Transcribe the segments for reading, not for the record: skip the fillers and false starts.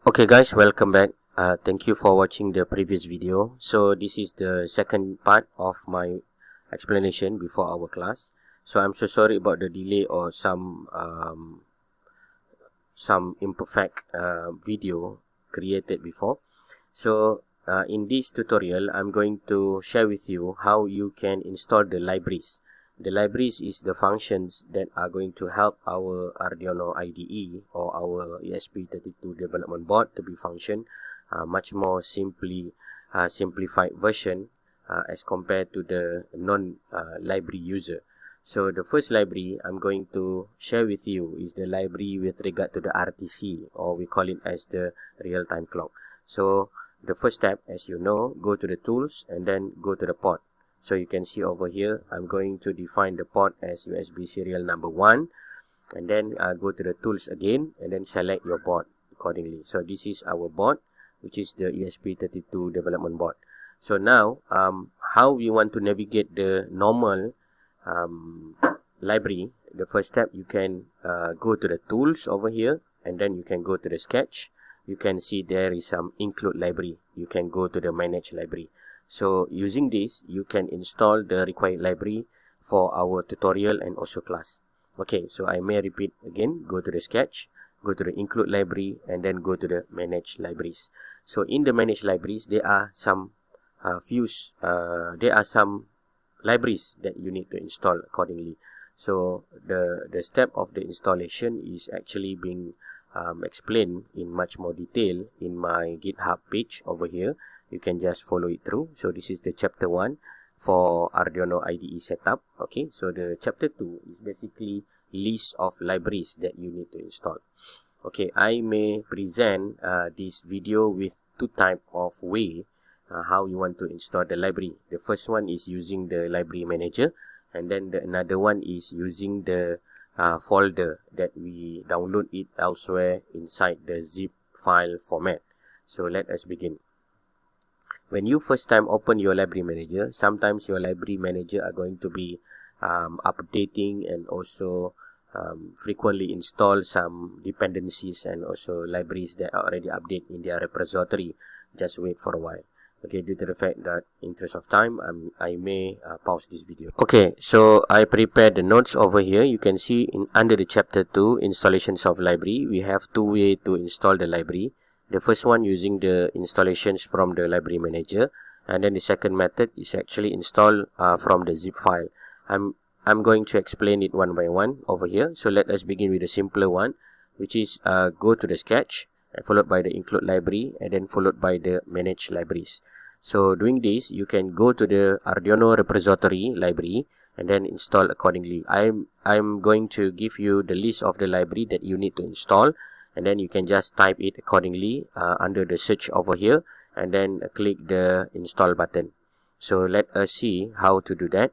Okay guys, welcome back. Thank you for watching the previous video. So this is the second part of my explanation before our class. So I'm so sorry about the delay or some imperfect video created before. So in this tutorial, I'm going to share with you how you can install the libraries. The libraries is the functions that are going to help our Arduino IDE or our ESP32 development board to be function much more simplified version as compared to the non-library user. So the first library I'm going to share with you is the library with regard to the RTC, or we call it as the real-time clock. So the first step, as you know, go to the tools and then go to the port. So you can see over here, I'm going to define the port as USB serial number 1, and then go to the tools again and then select your board accordingly. So this is our board, which is the ESP32 development board. So now how we want to navigate the normal library. The first step, you can go to the tools over here and then you can go to the sketch. You can see there is some include library. You can go to the manage library. So using this, you can install the required library for our tutorial and also class. Okay, so I may repeat again. Go to the sketch, go to the include library, and then go to the manage libraries. So in the manage libraries, there are some libraries that you need to install accordingly. So the step of the installation is actually being explained in much more detail in my GitHub page over here. You can just follow it through. So this is the chapter 1 for Arduino IDE setup. Okay, so the chapter 2 is basically list of libraries that you need to install. Okay, I may present this video with two type of way how you want to install the library. The first one is using the library manager, and then another one is using the folder that we download it elsewhere inside the zip file format. So let us begin. When you first time open your library manager, sometimes your library manager are going to be updating and also frequently install some dependencies and also libraries that are already updated in their repository. Just wait for a while. Okay, due to the fact that interest of time, I may pause this video. Okay, so I prepared the notes over here. You can see under the chapter 2 installations of library, we have two ways to install the library. The first one using the installations from the library manager, and then the second method is actually install from the zip file. I'm going to explain it one by one over here. So let us begin with the simpler one, which is go to the sketch, followed by the include library, and then followed by the manage libraries. So doing this, you can go to the Arduino repository library and then install accordingly. I'm going to give you the list of the library that you need to install, and then you can just type it accordingly under the search over here, and then click the install button. So let us see how to do that.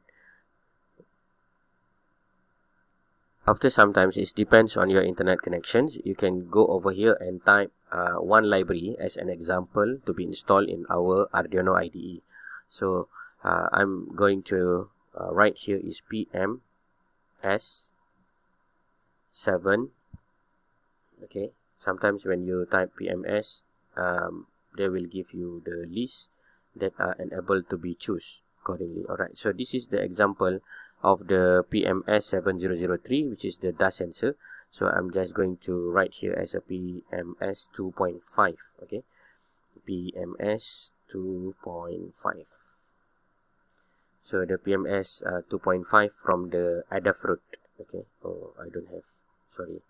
After sometimes it depends on your internet connections, you can go over here and type one library as an example to be installed in our Arduino IDE. So I'm going to write here is PMS7. Okay, sometimes when you type PMS, they will give you the list that are unable to be choose accordingly. Alright, so this is the example of the PMS7003, which is the dust sensor. So I'm just going to write here as a PMS 2.5. okay, PMS 2.5. so the PMS 2.5 from the Adafruit. Okay, oh, I don't have, sorry.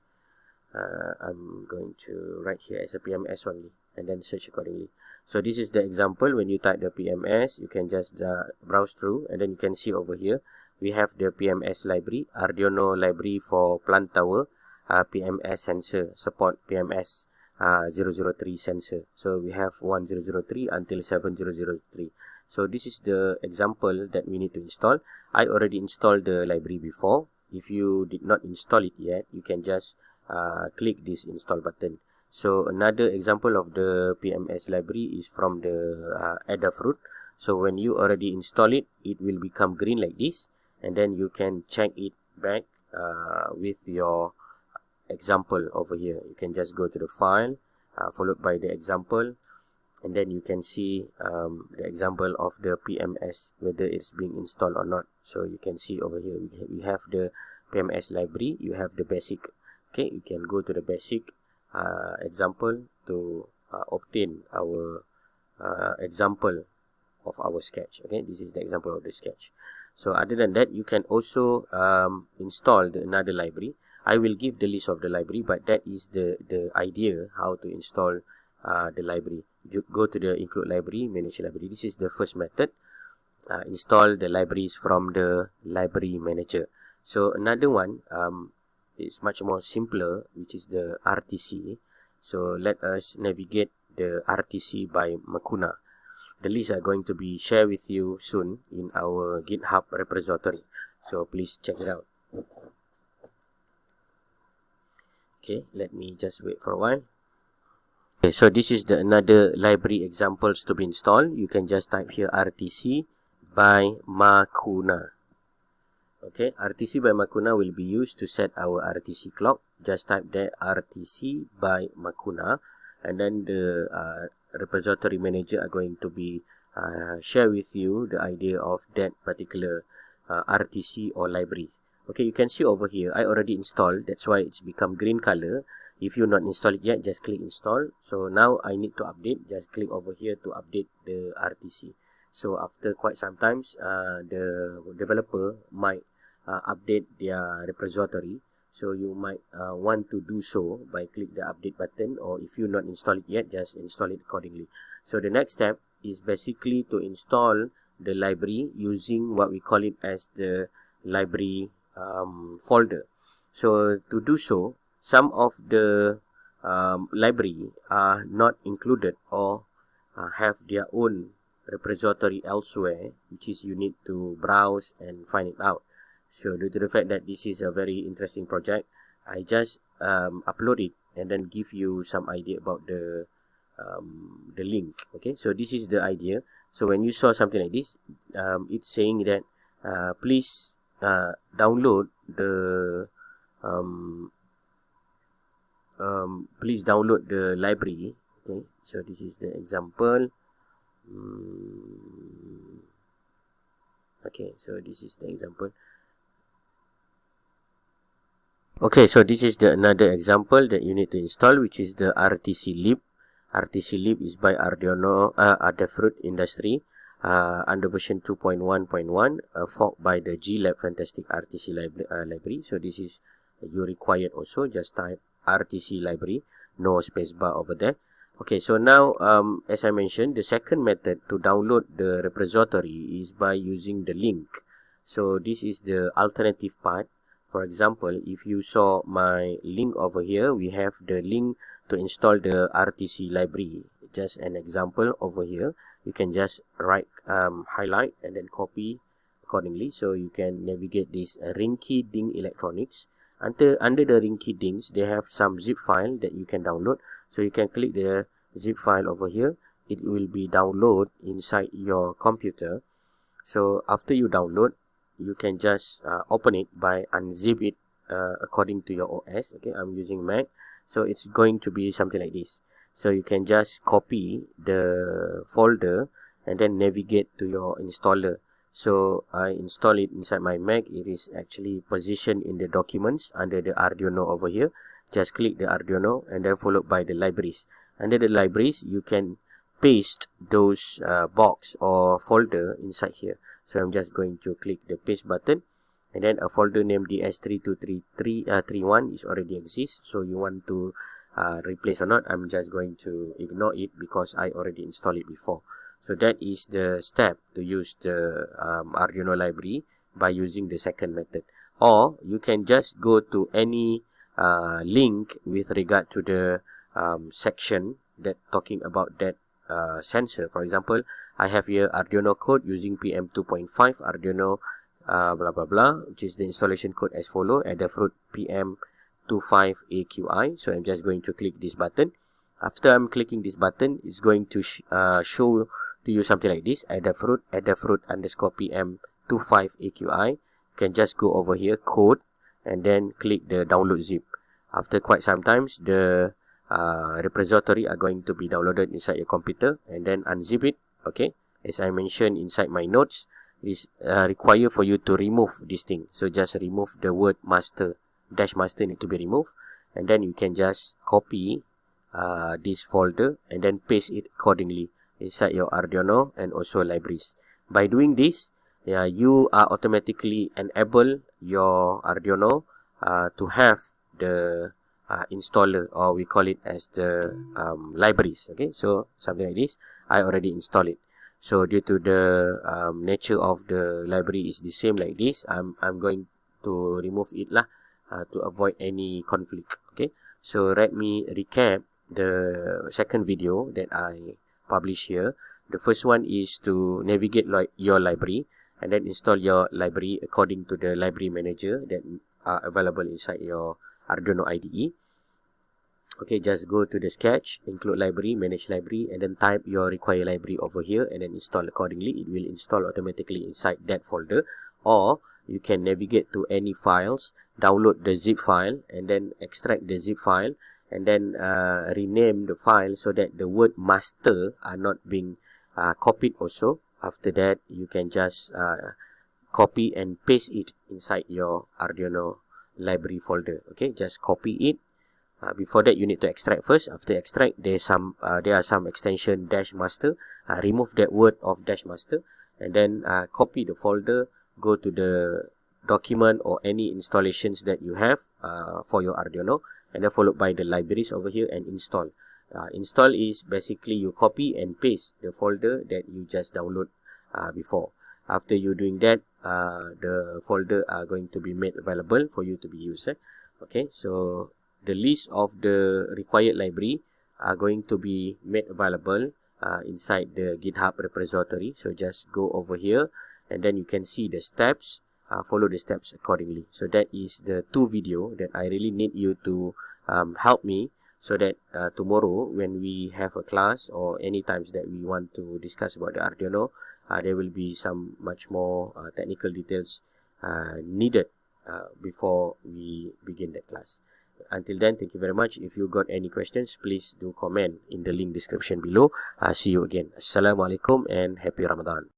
I'm going to write here as a PMS only and then search accordingly. So this is the example. When you type the PMS, you can just browse through, and then you can see over here we have the PMS library, Arduino library for plant tower, PMS sensor, support PMS 003 sensor. So we have 1003 until 7003. So this is the example that we need to install. I already installed the library before. If you did not install it yet, you can just click this install button. So another example of the PMS library is from the Adafruit. So when you already install it, it will become green like this, and then you can check it back with your example over here. You can just go to the file, followed by the example, and then you can see the example of the PMS, whether it's being installed or not. So you can see over here we have the PMS library, you have the basic. Okay, you can go to the basic example to obtain our example of our sketch. Okay, this is the example of the sketch. So other than that, you can also install another library. I will give the list of the library, but that is the idea how to install the library. You go to the include library, manage library. This is the first method. Install the libraries from the library manager. So another one is much more simpler, which is the RTC. So let us navigate the RTC by Makuna. The list are going to be shared with you soon in our GitHub repository. So please check it out. Okay, let me just wait for a while. Okay, so this is the another library examples to be installed. You can just type here RTC by Makuna. Okay, RTC by Makuna will be used to set our RTC clock. Just type there RTC by Makuna, and then the repository manager are going to be share with you the idea of that particular RTC or library. Okay, you can see over here I already installed, that's why it's become green color. If you not installed it yet, just click install. So now I need to update, just click over here to update the RTC. So after quite some times, the developer might update their repository. So you might want to do so by click the update button, or if you not install it yet, just install it accordingly. So the next step is basically to install the library using what we call it as the library folder. So to do so, some of the library are not included or have their own repository elsewhere, which is you need to browse and find it out. So due to the fact that this is a very interesting project, I just upload it and then give you some idea about the link. Okay, so this is the idea. So when you saw something like this, it's saying that please download the please download the library. Okay, so this is the example. Okay, so this is the example. Okay, so this is the another example that you need to install, which is the RTC lib. RTC lib is by Arduino, Adafruit Industry, under version 2.1.1, forked by the GLab Fantastic RTC library. So this is you required also. Just type RTC library, no spacebar over there. Okay, so now as I mentioned, the second method to download the repository is by using the link. So this is the alternative part. For example, if you saw my link over here, we have the link to install the RTC library. Just an example over here. You can just highlight and then copy accordingly. So you can navigate this Rinky Ding Electronics. Under the Rinky Dings, they have some zip file that you can download. So you can click the zip file over here. It will be download inside your computer. So after you download, you can just open it by unzip it according to your OS. Okay, I'm using Mac, so it's going to be something like this. So you can just copy the folder and then navigate to your installer. So I install it inside my Mac. It is actually positioned in the documents under the Arduino over here. Just click the Arduino and then followed by the libraries. Under the libraries, you can paste those box or folder inside here. So I'm just going to click the paste button, and then a folder named DS3231 is already exists. So you want to replace or not, I'm just going to ignore it because I already installed it before. So that is the step to use the Arduino library by using the second method. Or you can just go to any link with regard to the section that talking about that sensor. For example, I have here Arduino code using PM2.5 Arduino blah blah blah, which is the installation code as follow: Adafruit PM25AQI. So I'm just going to click this button. After I'm clicking this button, it's going to show to you something like this: Adafruit underscore PM25AQI. You can just go over here, code, and then click the download zip. After quite some times, the repository are going to be downloaded inside your computer, and then unzip it. Okay, as I mentioned inside my notes, it is required for you to remove this thing. So just remove the word master, dash master need to be removed, and then you can just copy this folder and then paste it accordingly inside your Arduino and also libraries. By doing this, you are automatically enable your Arduino to have the installer, or we call it as the libraries. Okay, so something like this, I already installed it. So due to the nature of the library is the same like this, I'm going to remove it lah, to avoid any conflict. Okay, so let me recap the second video that I publish here. The first one is to navigate your library and then install your library according to the library manager that are available inside your Arduino IDE. Okay, just go to the sketch, include library, manage library, and then type your required library over here and then install accordingly. It will install automatically inside that folder. Or you can navigate to any files, download the zip file, and then extract the zip file, and then rename the file so that the word master are not being copied also. After that, you can just copy and paste it inside your Arduino library folder. Okay, just copy it. Before that, you need to extract first. After extract, there are some extension dash master. Remove that word of dash master, and then copy the folder. Go to the document or any installations that you have for your Arduino, and then followed by the libraries over here and install. Install is basically you copy and paste the folder that you just download before. After you doing that, the folder are going to be made available for you to be used. Okay, so the list of the required library are going to be made available inside the GitHub repository. So just go over here, and then you can see the steps. Follow the steps accordingly. So that is the 2 video that I really need you to help me, so that tomorrow when we have a class or any times that we want to discuss about the Arduino, there will be some much more technical details needed before we begin the class. Until then, thank you very much. If you got any questions, please do comment in the link description below. See you again. Assalamualaikum and happy Ramadan.